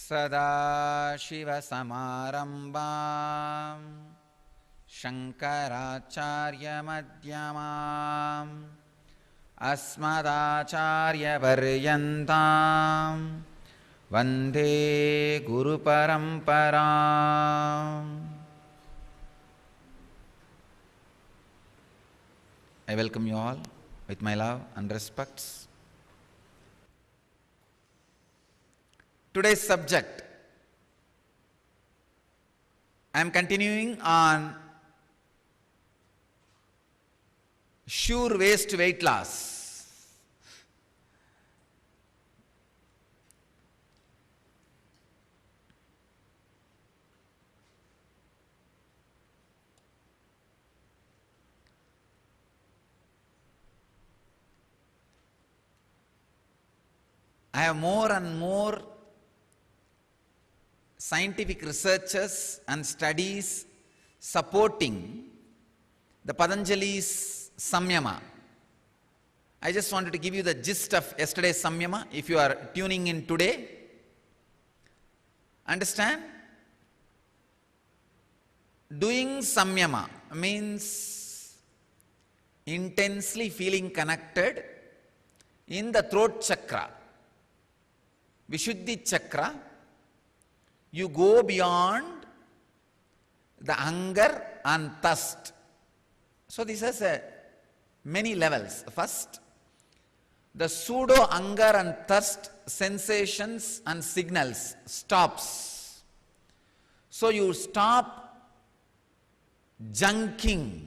सदाशिवसमारम्भां शङ्कराचार्यमध्यमाम् अस्मदाचार्यपर्यन्तां वन्दे गुरुपरम्पराम्. I welcome you all with my love and respects. Today's subject, I am continuing on sure ways to weight loss. I have more and more scientific researches and studies supporting the Patanjali's Samyama. I just wanted to give you the gist of yesterday's Samyama if you are tuning in today. Understand? Doing Samyama means intensely feeling connected in the throat chakra, Vishuddhi chakra. You go beyond the hunger and thirst. So this has many levels. First, the pseudo hunger and thirst sensations and signals stops. So you stop junking.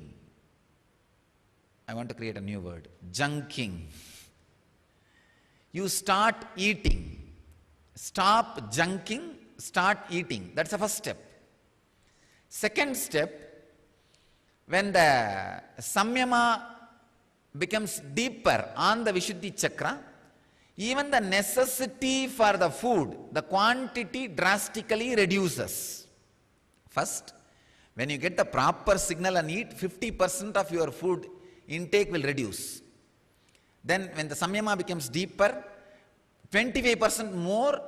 I want to create a new word, junking. You start eating. Stop junking. Start eating. That's the first step. Second step, when the Samyama becomes deeper on the Vishuddhi chakra, even the necessity for the food, the quantity drastically reduces. First, when you get the proper signal and eat, 50% of your food intake will reduce. Then when the Samyama becomes deeper, 25% more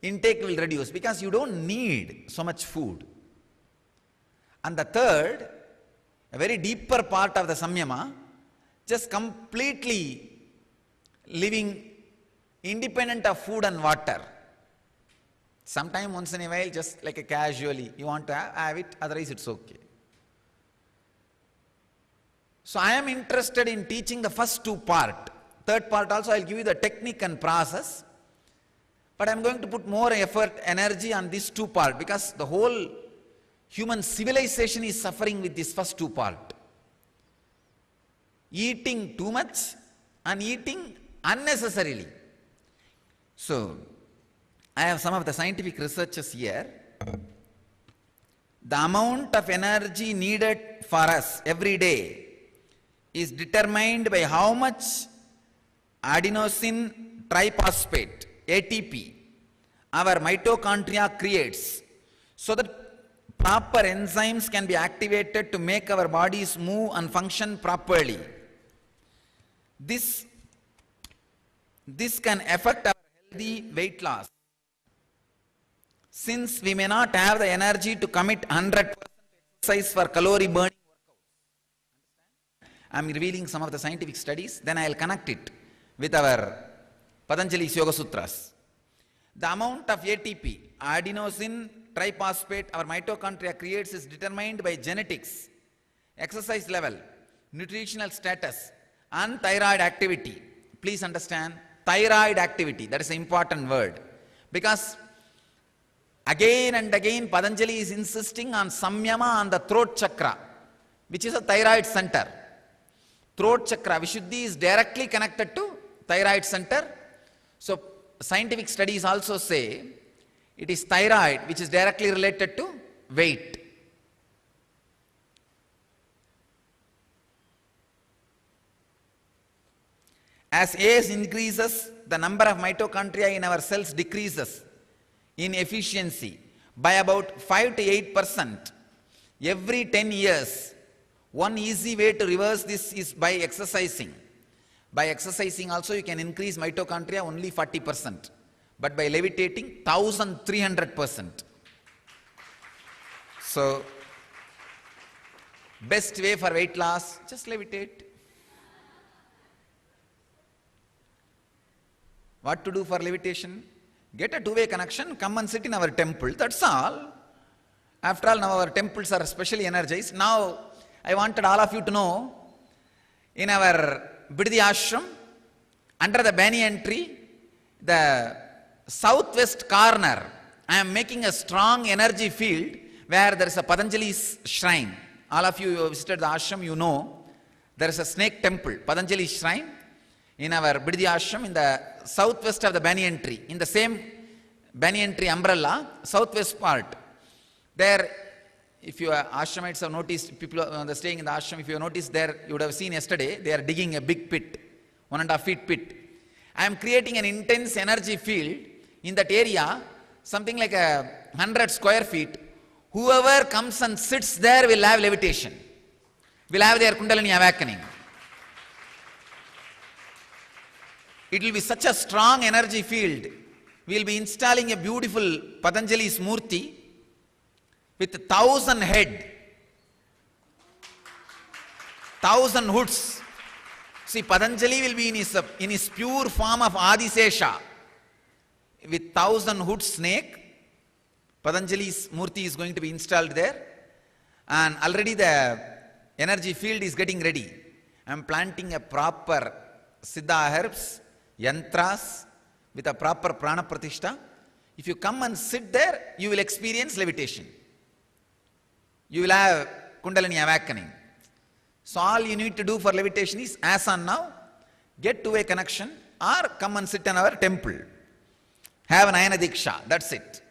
intake will reduce because you don't need so much food. And the third, a very deeper part of the Samyama, just completely living independent of food and water. Sometime once in a while, just like a casually, you want to have it, otherwise it's okay. So I am interested in teaching the first two part. Third part also I'll give you the technique and process. But I am going to put more effort, energy on these two parts because the whole human civilization is suffering with this first two part. Eating too much and eating unnecessarily. So, I have some of the scientific researches here. The amount of energy needed for us every day is determined by how much adenosine triphosphate, ATP, our mitochondria creates, so that proper enzymes can be activated to make our bodies move and function properly. This can affect our healthy weight loss. Since we may not have the energy to commit 100% exercise for calorie burning workouts. I am revealing some of the scientific studies, then I will connect it with our Patanjali's Yoga Sutras. The amount of ATP, adenosine triphosphate, our mitochondria creates is determined by genetics, exercise level, nutritional status, and thyroid activity. Please understand, thyroid activity, that is an important word. Because again and again Patanjali is insisting on Samyama on the throat chakra, which is a thyroid center. Throat chakra, Vishuddhi is directly connected to thyroid center. So scientific studies also say it is thyroid which is directly related to weight. As age increases, the number of mitochondria in our cells decreases in efficiency by about 5 to 8% every 10 years. One easy way to reverse this is by exercising. By exercising also you can increase mitochondria only 40%. but by levitating 1300%. So, best way for weight loss, just levitate. What to do for levitation? Get a two-way connection, come and sit in our temple, that's all. After all, now our temples are specially energized. Now, I wanted all of you to know, in our Bidadi Ashram, under the banyan tree, the southwest corner, I am making a strong energy field where there is a Patanjali's shrine. All of you who have visited the ashram, you know, there is a snake temple, Patanjali shrine, in our Bidadi Ashram, in the southwest of the banyan tree, in the same banyan tree umbrella, southwest part. There, if you ashramites have noticed, people staying in the ashram, if you have noticed there, you would have seen yesterday, they are digging a big pit, 1.5 feet pit. I am creating an intense energy field in that area, something like 100 square feet. Whoever comes and sits there will have levitation, will have their Kundalini awakening. It will be such a strong energy field. We will be installing a beautiful Patanjali's Murti with 1,000 head, 1,000 hoods. See, Patanjali will be in his pure form of Adisesha with 1,000 hood snake. Patanjali's Murti is going to be installed there, and already the energy field is getting ready. I am planting a proper Siddha herbs, yantras, with a proper Prana Pratishtha. If you come and sit there, you will experience levitation. You will have Kundalini awakening. So all you need to do for levitation is, as on now, get to a connection or come and sit in our temple. Have an Ayana Diksha, that's it.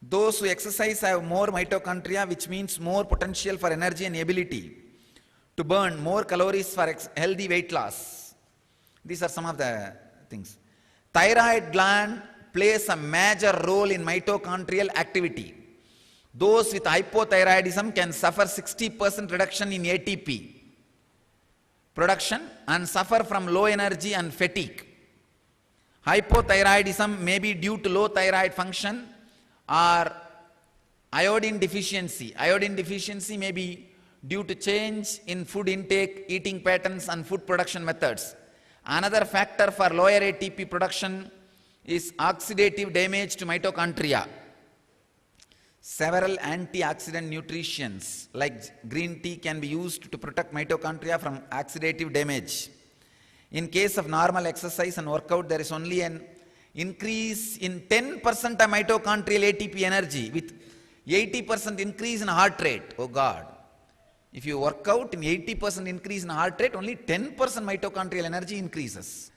Those who exercise have more mitochondria, which means more potential for energy and ability to burn more calories for healthy weight loss. These are some of the things. Thyroid gland plays a major role in mitochondrial activity. Those with hypothyroidism can suffer 60% reduction in ATP production and suffer from low energy and fatigue. Hypothyroidism may be due to low thyroid function or iodine deficiency. Iodine deficiency may be due to change in food intake, eating patterns and food production methods. Another factor for lower ATP production is oxidative damage to mitochondria. Several antioxidant nutrients like green tea can be used to protect mitochondria from oxidative damage. In case of normal exercise and workout, there is only an increase in 10% of mitochondrial ATP energy with 80% increase in heart rate. Oh God. If you work out in 80% increase in heart rate, only 10% mitochondrial energy increases.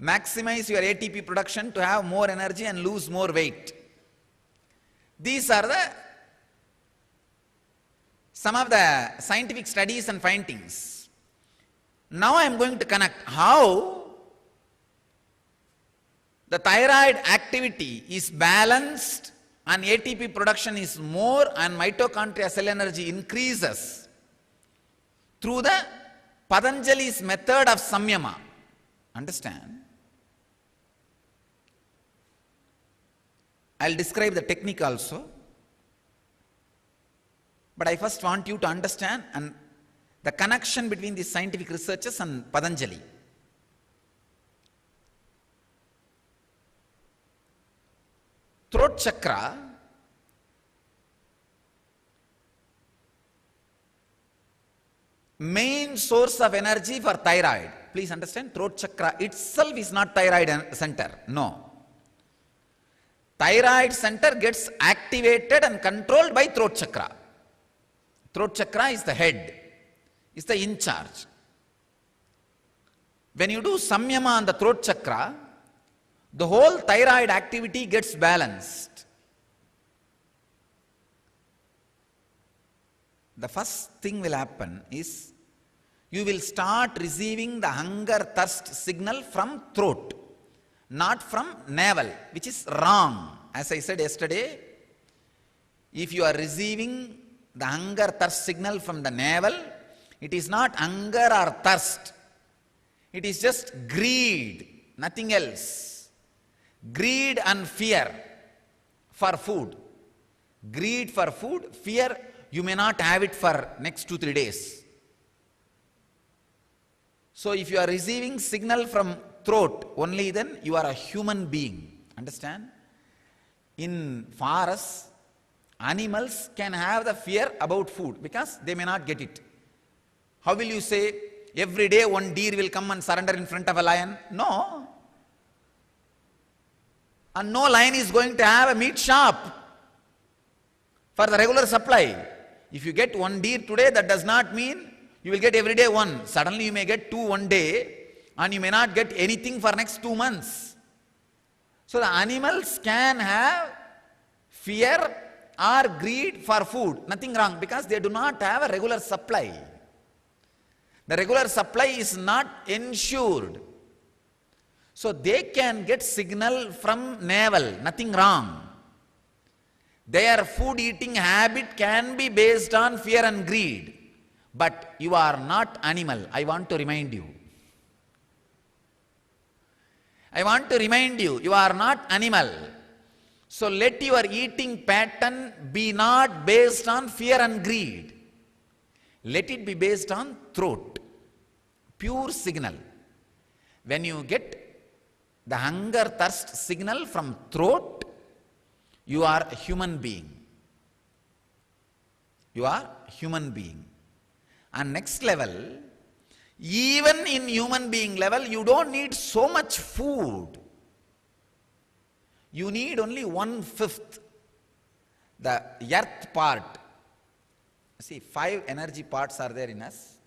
Maximize your ATP production to have more energy and lose more weight. These are some of the scientific studies and findings. Now I am going to connect how the thyroid activity is balanced and ATP production is more and mitochondria cell energy increases through the Patanjali's method of samyama. Understand? I will describe the technique also, but I first want you to understand and the connection between these scientific researches and Patanjali. Throat chakra main source of energy for thyroid. Please understand, throat chakra itself is not thyroid center. No. Thyroid center gets activated and controlled by throat chakra. Throat chakra is the head, is the in charge. When you do samyama on the throat chakra, the whole thyroid activity gets balanced. The first thing will happen is you will start receiving the hunger thirst signal from throat, not from navel, which is wrong. As I said yesterday, if you are receiving the hunger thirst signal from the navel, it is not hunger or thirst. It is just greed, nothing else. Greed and fear for food. Greed for food, fear, you may not have it for next 2-3 days. So if you are receiving signal from throat, only then you are a human being. Understand? In forests, animals can have the fear about food because they may not get it. How will you say, every day one deer will come and surrender in front of a lion? No. And no lion is going to have a meat shop for the regular supply. If you get one deer today, that does not mean you will get every day one. Suddenly you may get 2 one day and you may not get anything for next 2 months. So the animals can have fear or greed for food. Nothing wrong because they do not have a regular supply. The regular supply is not ensured. So they can get signal from navel. Nothing wrong. Their food eating habit can be based on fear and greed. But you are not animal. I want to remind you. I want to remind you, you are not animal. So let your eating pattern be not based on fear and greed. Let it be based on throat. Pure signal. When you get the hunger thirst signal from throat, you are a human being. You are human being. And next level, even in human being level, you don't need so much food. You need only 1/5. The earth part. See, 5 energy parts are there in us.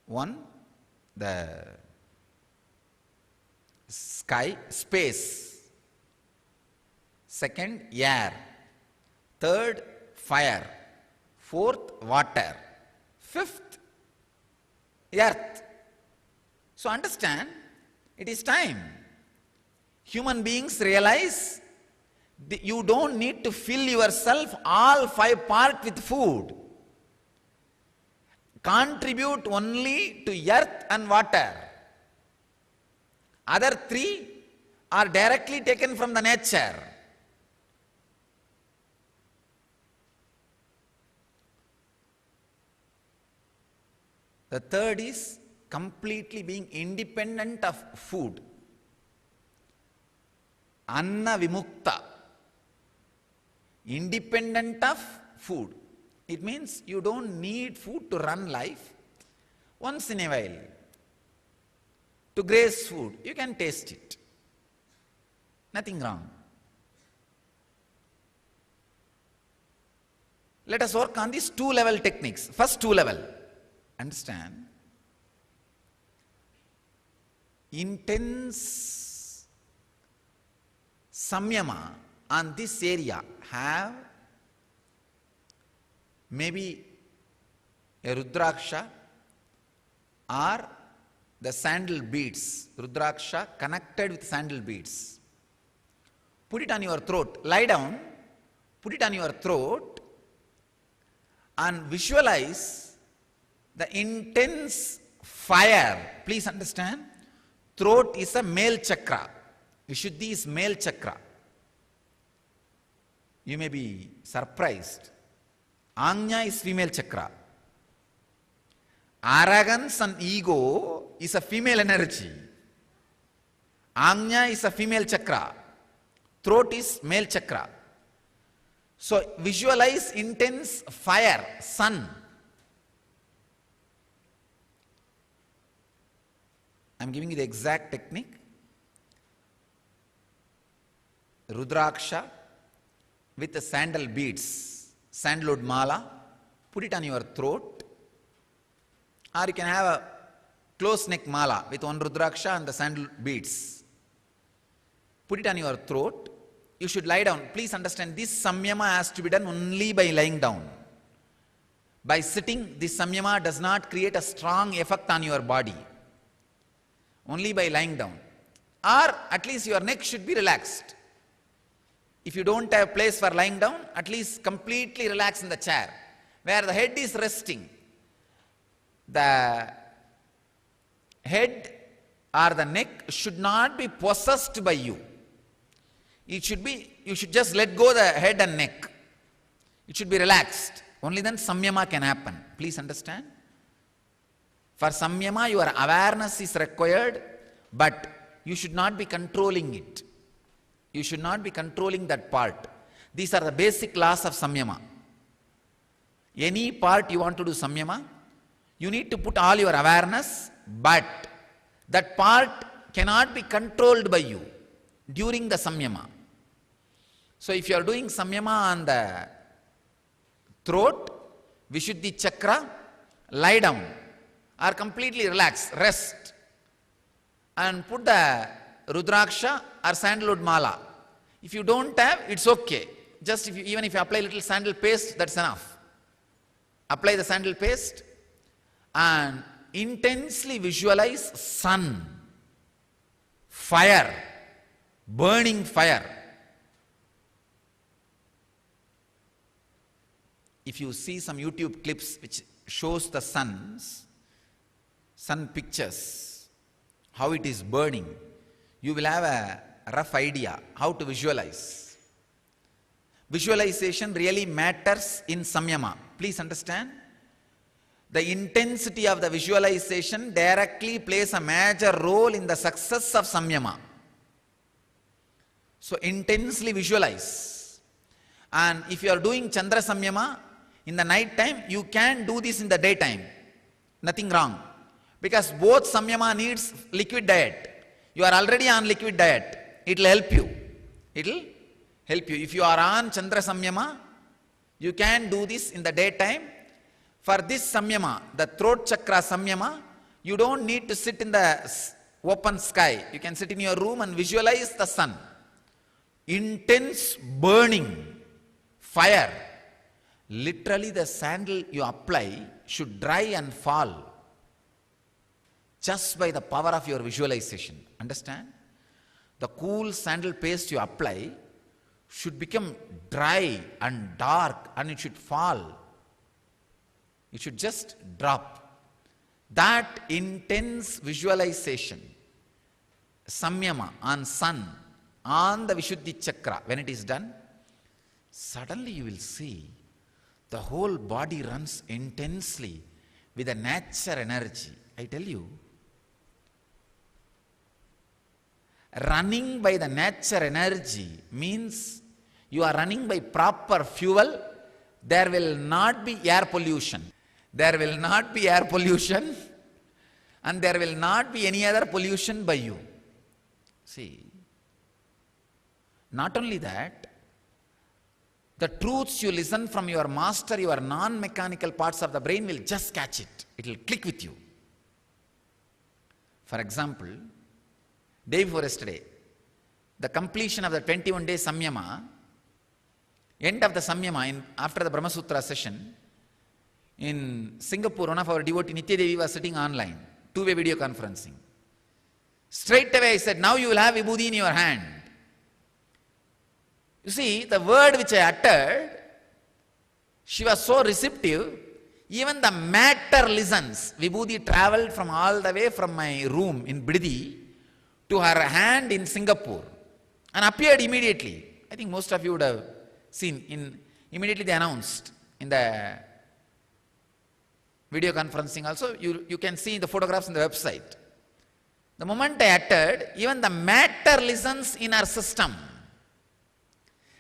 1, the sky, space. 2nd, air. 3rd, fire. 4th, water. 5th, earth. So understand, it is time. Human beings realize you don't need to fill yourself all 5 parts with food. Contribute only to earth and water. Other 3 are directly taken from the nature. The 3rd is completely being independent of food. Anna vimukta. Independent of food. It means you don't need food to run life. Once in a while, to graze food, you can taste it. Nothing wrong. Let us work on these 2-level techniques. First 2-level. Understand? Intense samyama on this area have maybe a Rudraksha or the sandal beads. Rudraksha connected with sandal beads. Put it on your throat. Lie down. Put it on your throat and visualize the intense fire. Please understand, throat is a male chakra. Vishuddhi is male chakra. You may be surprised. Ajna is female chakra. Arrogance and ego is a female energy. Ajna is a female chakra. Throat is male chakra. So visualize intense fire, sun. I am giving you the exact technique. Rudraksha with the sandal beads, sandalwood mala, put it on your throat, or you can have a close neck mala with 1 Rudraksha and the sandal beads. Put it on your throat. You should lie down. Please understand, this samyama has to be done only by lying down. By sitting, this samyama does not create a strong effect on your body. Only by lying down. Or at least your neck should be relaxed. If you don't have place for lying down, at least completely relax in the chair, where the head is resting. The head or the neck should not be possessed by you. You should just let go the head and neck. It should be relaxed. Only then samyama can happen. Please understand. For samyama, your awareness is required, but you should not be controlling it. You should not be controlling that part. These are the basic laws of samyama. Any part you want to do samyama, you need to put all your awareness, but that part cannot be controlled by you during the samyama. So if you are doing samyama on the throat, Vishuddhi chakra, lie down or completely relax, rest, and put the Rudraksha or sandalwood mala. If you don't have, it's okay. Just even if you apply little sandal paste, that's enough. Apply the sandal paste and intensely visualize sun, fire, burning fire. If you see some YouTube clips which shows the sun pictures, how it is burning, you will have a rough idea how to visualize. Visualization really matters in samyama. Please understand. The intensity of the visualization directly plays a major role in the success of samyama. So intensely visualize. And if you are doing Chandra samyama in the night time, you can do this in the daytime. Nothing wrong. Because both samyama needs liquid diet. You are already on liquid diet. It will help you. It will help you. If you are on Chandra samyama, you can do this in the daytime. For this samyama, the throat chakra samyama, you don't need to sit in the open sky. You can sit in your room and visualize the sun. Intense burning fire. Literally the sandal you apply should dry and fall just by the power of your visualization. Understand? The cool sandal paste you apply should become dry and dark and it should fall. It should just drop. That intense visualization, samyama on sun, on the Vishuddhi chakra, when it is done, suddenly you will see the whole body runs intensely with a nature energy. I tell you, running by the nature energy means you are running by proper fuel. There will not be air pollution. There will not be air pollution and there will not be any other pollution by you. See, not only that, the truths you listen from your master, your non-mechanical parts of the brain will just catch it. It will click with you. For example, day before yesterday, the completion of the 21-day samyama, end of the samyama after the Brahma Sutra session, in Singapore, one of our devotee, Nitya Devi, was sitting online, two-way video conferencing. Straight away I said, now you will have vibhuti in your hand. You see, the word which I uttered, she was so receptive, even the matter listens. Vibhuti travelled from all the way from my room in Bidadi to her hand in Singapore and appeared immediately. I think most of you would have seen, immediately they announced in the video conferencing also, you can see the photographs in the website. The moment I uttered, even the matter listens in our system.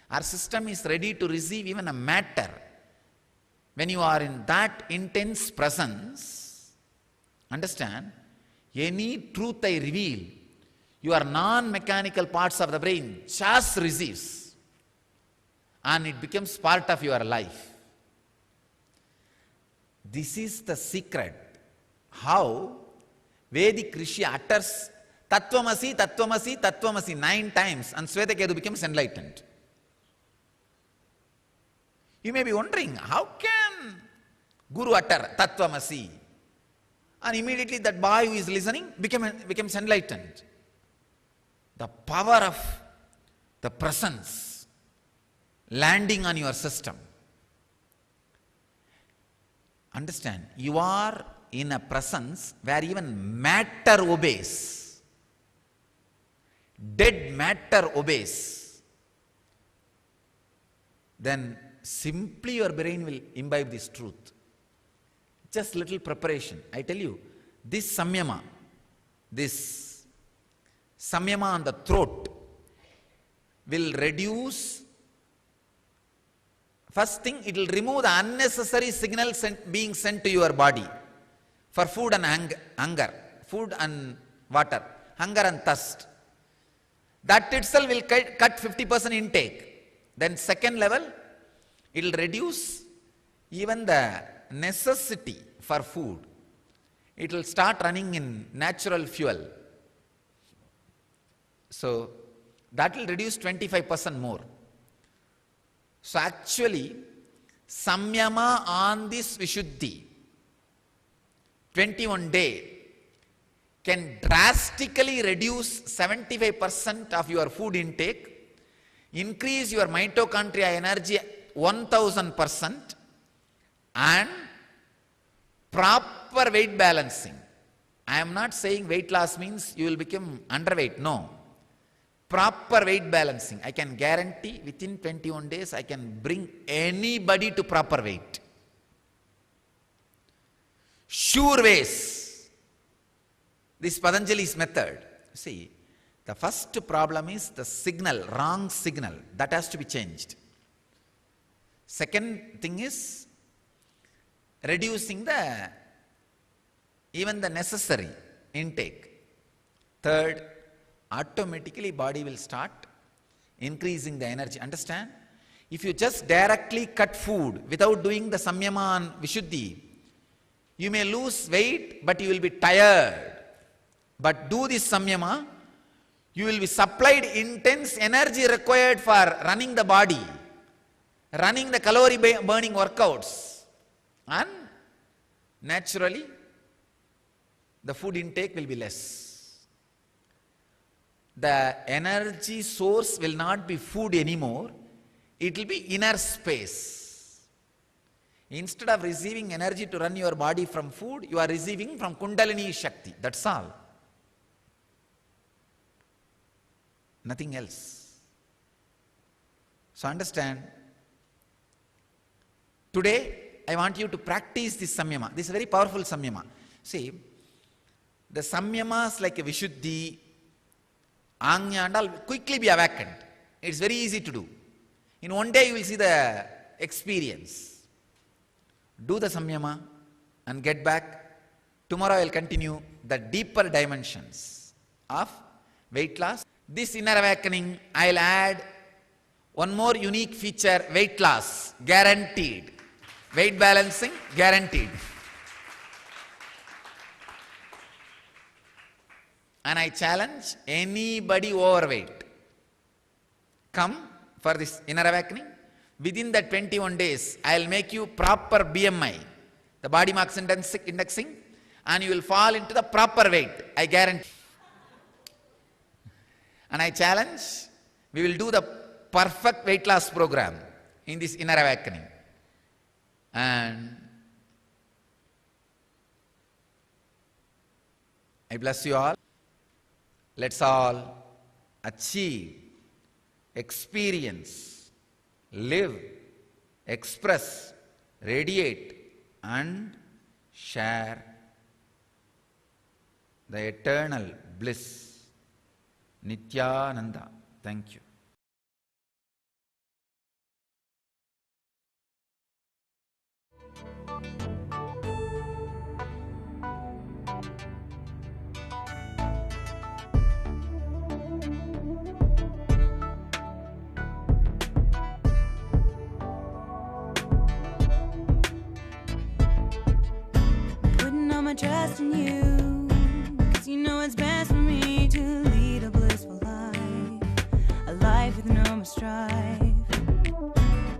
Our system is ready to receive even a matter. When you are in that intense presence, understand, any truth I reveal, your non-mechanical parts of the brain just receives and it becomes part of your life. This is the secret how Vedic Rishi utters Tattvamasi, Tattvamasi, Tattvamasi 9 times and Swetaketu becomes enlightened. You may be wondering, how can Guru utter Tattvamasi? And immediately that boy who is listening becomes enlightened. The power of the presence landing on your system. Understand, you are in a presence where even matter obeys, dead matter obeys, then simply your brain will imbibe this truth. Just little preparation. I tell you, this samyama on the throat will reduce. First thing, it will remove the unnecessary signals being sent to your body for food and hunger, food and water, hunger and thirst. That itself will cut 50% intake. Then second level, it will reduce even the necessity for food. It will start running in natural fuel. So that will reduce 25% more. So actually, samyama on this Vishuddhi, 21 day, can drastically reduce 75% of your food intake, increase your mitochondria energy 1000%, and proper weight balancing. I am not saying weight loss means you will become underweight. No. Proper weight balancing. I can guarantee within 21 days I can bring anybody to proper weight. Sure ways. This Patanjali's method. See, the first problem is the signal, wrong signal. That has to be changed. Second thing is reducing even the necessary intake. Third, automatically body will start increasing the energy. Understand? If you just directly cut food without doing the samyama and Vishuddhi, you may lose weight, but you will be tired. But do this samyama, you will be supplied intense energy required for running the body, running the calorie burning workouts, and naturally the food intake will be less. The energy source will not be food anymore, it will be inner space. Instead of receiving energy to run your body from food, you are receiving from Kundalini Shakti. That's all. Nothing else. So understand, today I want you to practice this samyama. This is a very powerful samyama. See, the samyamas like a Vishuddhi, Anya and all quickly be awakened. It's very easy to do. In one day you will see the experience. Do the samyama and get back. Tomorrow I will continue the deeper dimensions of weight loss. This inner awakening, I will add one more unique feature, weight loss, guaranteed. Weight balancing, guaranteed. And I challenge anybody overweight, come for this inner awakening. Within that 21 days, I will make you proper BMI, the body mass indexing, and you will fall into the proper weight, I guarantee. And I challenge, we will do the perfect weight loss program in this inner awakening. And I bless you all. Let's all achieve, experience, live, express, radiate, and share the eternal bliss. Nityananda. Thank you. Trust in you, 'cause you know it's best for me to lead a blissful life, a life with no more strife.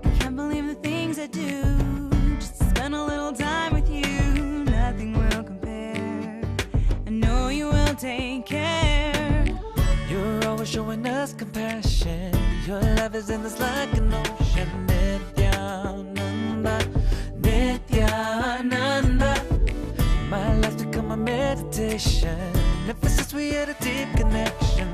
I can't believe the things I do, just to spend a little time with you. Nothing will compare, I know you will take care. You're always showing us compassion, your love is endless like an ocean. Nityananda, Nityananda, my conversation. Ever since we had a deep connection,